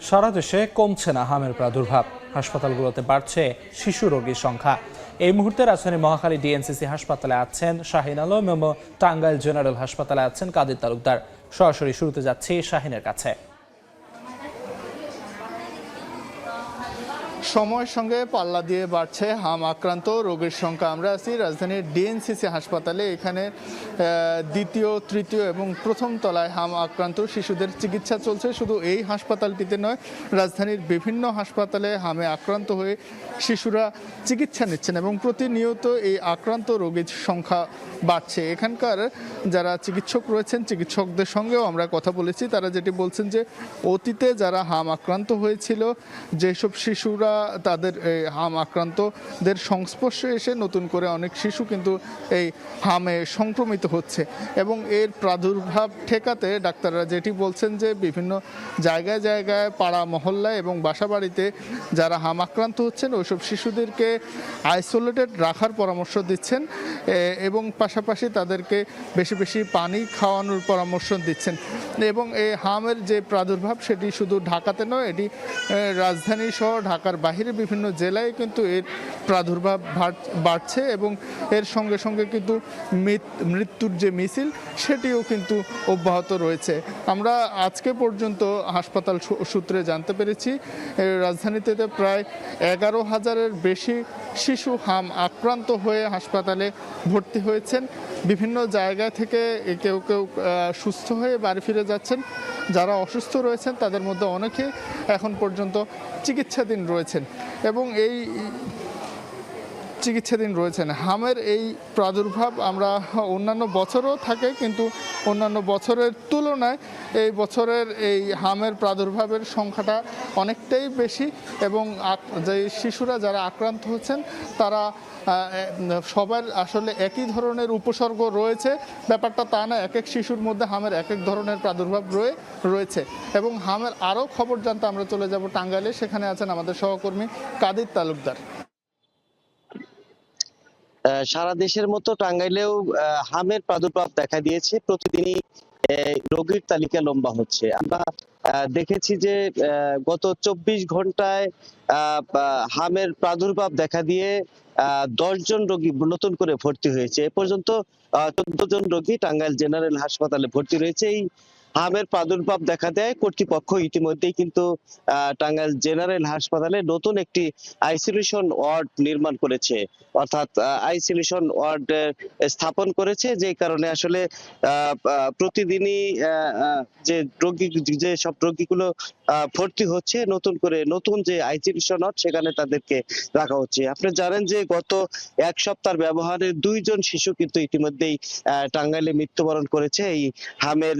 সারা দেশে কমছে না হামের প্রাদুর্ভাব। হাসপাতালগুলোতে বাড়ছে শিশু রোগীর সংখ্যা। এই মুহূর্তে রাজধানীর মহাখালী ডিএনসিসি হাসপাতালে আছেন শাহিন আলম এবং টাঙ্গাইল জেনারেল হাসপাতালে আছেন কাদের তালুকদার। সরাসরি শুরুতে যাচ্ছি শাহিনের কাছে। সময়ের সঙ্গে পাল্লা দিয়ে বাড়ছে হাম আক্রান্ত রোগীর সংখ্যা। আমরা আছি রাজধানীর ডিএনসিসি হাসপাতালে। এখানে দ্বিতীয়, তৃতীয় এবং প্রথম তলায় হাম আক্রান্ত শিশুদের চিকিৎসা চলছে। শুধু এই হাসপাতালটিতে নয়, রাজধানীর বিভিন্ন হাসপাতালে হামে আক্রান্ত হয়ে শিশুরা চিকিৎসা নিচ্ছেন এবং প্রতিনিয়ত এই আক্রান্ত রোগীর সংখ্যা বাড়ছে। এখানকার যারা চিকিৎসক রয়েছেন, চিকিৎসকদের সঙ্গেও আমরা কথা বলেছি। তারা যেটি বলছেন যে অতীতে যারা হাম আক্রান্ত হয়েছিল, যেসব শিশুরা তাদের হাম আক্রান্তদের সংস্পর্শে এসে নতুন করে অনেক শিশু কিন্তু এই হামে সংক্রমিত হচ্ছে এবং এর প্রাদুর্ভাব ঠেকাতে ডাক্তাররা যেটি বলছেন যে বিভিন্ন জায়গায় জায়গায়, পাড়া মহল্লায় এবং বাসাবাড়িতে যারা হাম আক্রান্ত হচ্ছেন ওইসব শিশুদেরকে আইসোলেটেড রাখার পরামর্শ দিচ্ছেন এবং পাশাপাশি তাদেরকে বেশি বেশি পানি খাওয়ানোর পরামর্শ দিচ্ছেন। এবং এই হামের যে প্রাদুর্ভাব সেটি শুধু ঢাকাতে নয়, এটি রাজধানী সহ ঢাকার বাহিরে বিভিন্ন জেলায় কিন্তু এর প্রাদুর্ভাব বাড়ছে এবং এর সঙ্গে সঙ্গে কিন্তু মৃত্যুর যে মিছিল সেটিও কিন্তু অব্যাহত রয়েছে। আমরা আজকে পর্যন্ত হাসপাতাল সূত্রে জানতে পেরেছি রাজধানীতে প্রায় 11,000-এর বেশি শিশু হাম আক্রান্ত হয়ে হাসপাতালে ভর্তি হয়েছেন। বিভিন্ন জায়গা থেকে কেউ কেউ সুস্থ হয়ে বাড়ি ফিরে যাচ্ছেন। যারা অসুস্থ রয়েছেন তাদের মধ্যে অনেকে এখন পর্যন্ত চিকিৎসাধীন রয়েছেন এবং এই চিকিৎসাধীন রয়েছেন। হামের এই প্রাদুর্ভাব আমরা অন্যান্য বছরও থাকে, কিন্তু অন্যান্য বছরের তুলনায় এই বছরের এই হামের প্রাদুর্ভাবের সংখ্যাটা অনেকটাই বেশি এবং যে শিশুরা যারা আক্রান্ত হচ্ছেন তারা সবার আসলে একই ধরনের উপসর্গ রয়েছে, ব্যাপারটা তা না। এক এক শিশুর মধ্যে হামের এক এক ধরনের প্রাদুর্ভাব রয়েছে এবং হামের আরও খবর জানতে আমরা চলে যাব টাঙ্গাইলে। সেখানে আছেন আমাদের সহকর্মী কাদের তালুকদার। সারা দেশের মতো টাঙ্গাইলেও হামের প্রাদুর্ভাব দেখা দিয়েছে। প্রতিদিনই রোগীর তালিকা লম্বা হচ্ছে। আমরা দেখেছি যে গত 24 ঘন্টায় হামের প্রাদুর্ভাব দেখা দিয়ে 10 জন রোগী নতুন করে ভর্তি হয়েছে। এ পর্যন্ত 14 জন রোগী টাঙ্গাইল জেনারেল হাসপাতালে ভর্তি রয়েছে। এই হামের প্রাদুর্ভাব দেখা দেয় কর্তৃপক্ষ ইতিমধ্যেই কিন্তু টাঙ্গাইল জেনারেল হাসপাতালে নতুন একটি আইসোলেশন ওয়ার্ড নির্মাণ করেছে, অর্থাৎ আইসোলেশন ওয়ার্ড স্থাপন করেছে। যে কারণে আসলে প্রতিদিনই যে সব রোগীগুলো ভর্তি হচ্ছে, নতুন যে আইসোলেশন ওয়ার্ড সেখানে তাদেরকে রাখা হচ্ছে। আপনি জানেন যে গত এক সপ্তাহ ব্যবহারে 2 জন শিশু কিন্তু ইতিমধ্যেই টাঙ্গাইলে মৃত্যুবরণ করেছে এই হামের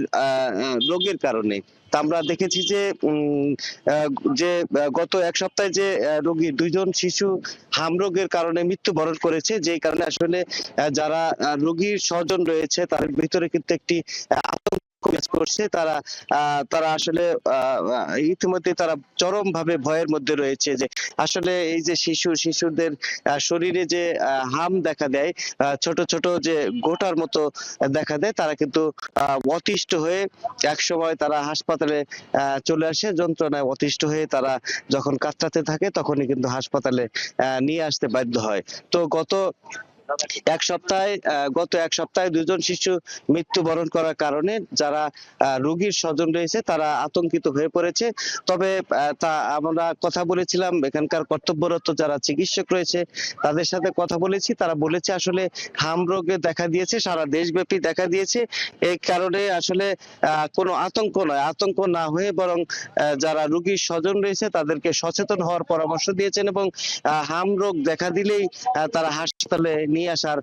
রোগের কারণে। আমরা দেখেছি যে গত এক সপ্তাহে যে রোগী 2 জন শিশু হাম রোগের কারণে মৃত্যুবরণ করেছে। যে কারণে আসলে যারা রোগীর স্বজন রয়েছে তার ভিতরে কিন্তু একটি আতঙ্ক কাজ করছে। তারা আসলে ইতিমধ্যে তারা চরম ভাবে ভয়ের মধ্যে রয়েছে যে আসলে এই যে শিশুদের শরীরে যে হাম দেখা দেয়, ছোট ছোট যে গোটার মতো দেখা দেয়, তারা কিন্তু অতিষ্ঠ হয়ে একসময় তারা হাসপাতালে চলে আসে। যন্ত্রণায় অতিষ্ঠ হয়ে তারা যখন কাতরাতে থাকে তখনই কিন্তু হাসপাতালে নিয়ে আসতে বাধ্য হয়। তো গত এক সপ্তাহে 2 জন শিশু মৃত্যুবরণ করার কারণে যারা রোগীর স্বজন রয়েছে তারা আতঙ্কিত হয়ে পড়েছে। তবে আমরা কথা বলেছিলাম এখানকার কর্তব্যরত যারা চিকিৎসক রয়েছে তাদের সাথে কথা বলেছি। তারা বলেছে আসলে হাম রোগে দেখা দিয়েছে, সারা দেশব্যাপী দেখা দিয়েছে। এই কারণে আসলে কোনো আতঙ্ক না হয়ে বরং যারা রোগীর স্বজন রয়েছে তাদেরকে সচেতন হওয়ার পরামর্শ দিয়েছেন এবং হাম রোগ দেখা দিলেই তারা হাসপাতালে নিয়ে আসার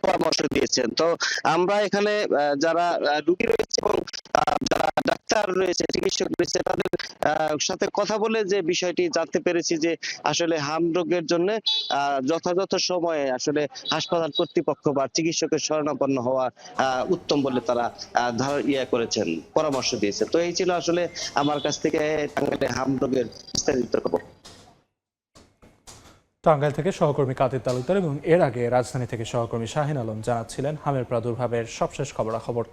পরামর্শ দিয়েছেন। তো আমরা এখানে যারা রোগী রয়েছে এবং যারা ডাক্তার রয়েছে, চিকিৎসক রয়েছে, তাদের সাথে কথা বলে যে বিষয়টি জানতে পেরেছি যে আসলে হাম রোগের জন্য যথাযথ সময়ে আসলে হাসপাতাল কর্তৃপক্ষ বা চিকিৎসকের শরণাপন্ন হওয়া উত্তম বলে তারা করেছেন, পরামর্শ দিয়েছে। তো এই ছিল আসলে আমার কাছ থেকে টাঙ্গাইলে হাম রোগের বিস্তারিত খবর। টাঙ্গাইল থেকে সহকর্মী কাদের তালুকদার এবং এর আগে রাজধানী থেকে সহকর্মী শাহিন আলম জানাচ্ছিলেন হামের প্রাদুর্ভাবের সবশেষ খবরাখবর।